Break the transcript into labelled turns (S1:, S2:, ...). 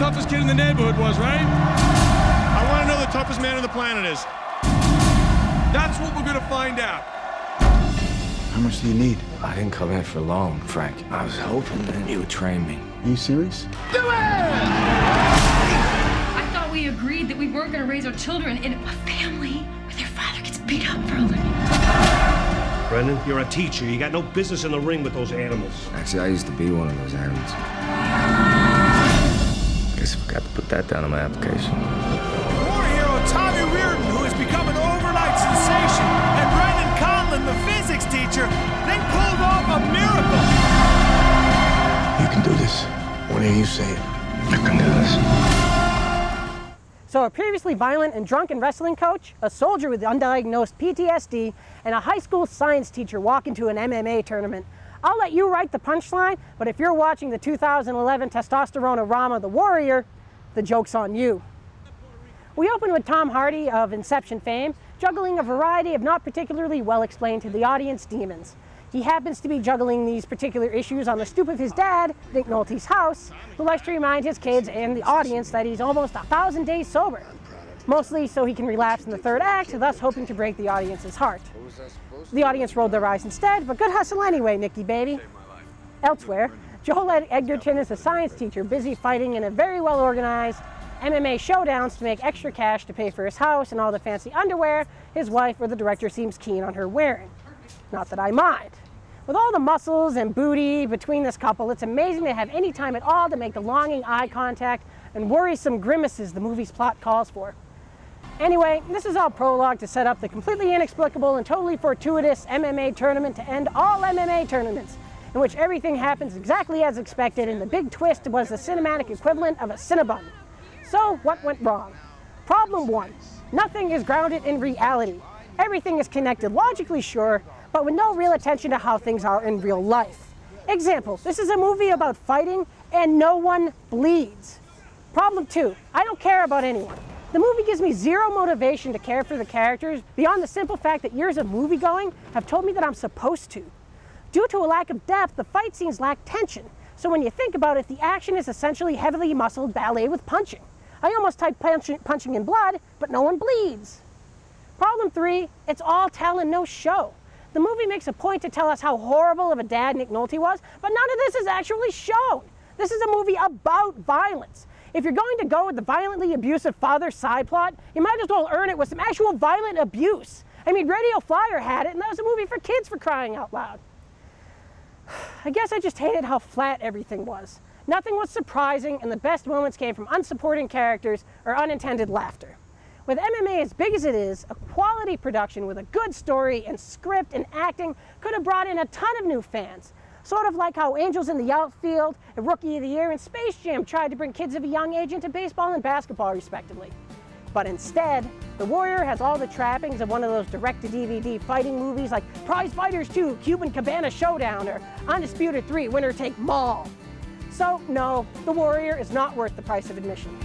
S1: toughest kid in the neighborhood was, right?
S2: I want to know the toughest man on the planet is.
S1: That's what we're gonna find out.
S3: How much do you need?
S4: I didn't come in for long, Frank. I was hoping that you would train me.
S3: Are you serious?
S1: Do it!
S5: I thought we agreed that we weren't going to raise our children in a family where their father gets beat up for a living.
S6: Brendan, you're a teacher. You got no business in the ring with those animals.
S4: Actually, I used to be one of those animals. Guess I forgot to put that down on my application.
S7: War hero Tommy Reardon, who has become an overnight sensation, and Brendan Conlon, the physics teacher, they pulled off a miracle.
S3: You can do this. What do you say?
S4: I can do this.
S8: So a previously violent and drunken wrestling coach, a soldier with undiagnosed PTSD, and a high school science teacher walk into an MMA tournament. I'll let you write the punchline, but if you're watching the 2011 testosterone-orama The Warrior, the joke's on you. We open with Tom Hardy of Inception fame, juggling a variety of not particularly well-explained to the audience demons. He happens to be juggling these particular issues on the stoop of his dad, Nick Nolte's house, who likes to remind his kids and the audience that he's almost 1,000 days sober. Mostly so he can relapse in the third act, thus hoping to break the audience's heart. The audience rolled their eyes instead, but good hustle anyway, Nicky baby. Elsewhere, Joel Edgerton is a science teacher busy fighting in a very well-organized MMA showdowns to make extra cash to pay for his house and all the fancy underwear his wife or the director seems keen on her wearing. Not that I mind. With all the muscles and booty between this couple, it's amazing to have any time at all to make the longing eye contact and worrisome grimaces the movie's plot calls for. Anyway, this is all prologue to set up the completely inexplicable and totally fortuitous MMA tournament to end all MMA tournaments, in which everything happens exactly as expected and the big twist was the cinematic equivalent of a Cinnabon. So, what went wrong? Problem 1. Nothing is grounded in reality. Everything is connected logically, sure, but with no real attention to how things are in real life. Example, this is a movie about fighting and no one bleeds. Problem 2, I don't care about anyone. The movie gives me zero motivation to care for the characters beyond the simple fact that years of moviegoing have told me that I'm supposed to. Due to a lack of depth, the fight scenes lack tension, so when you think about it, the action is essentially heavily muscled ballet with punching. I almost typed punching in blood, but no one bleeds. Problem 3, it's all tell and no show. The movie makes a point to tell us how horrible of a dad Nick Nolte was, but none of this is actually shown. This is a movie about violence. If you're going to go with the violently abusive father side plot, you might as well earn it with some actual violent abuse. I mean, Radio Flyer had it, and that was a movie for kids, for crying out loud. I guess I just hated how flat everything was. Nothing was surprising, and the best moments came from unsupporting characters or unintended laughter. With MMA as big as it is, a quality production with a good story and script and acting could have brought in a ton of new fans. Sort of like how Angels in the Outfield, a Rookie of the Year, and Space Jam tried to bring kids of a young age into baseball and basketball, respectively. But instead, The Warrior has all the trappings of one of those direct-to-DVD fighting movies like Prize Fighters 2, Cuban Cabana Showdown, or Undisputed 3, Winner Take Mall. So, no, The Warrior is not worth the price of admission.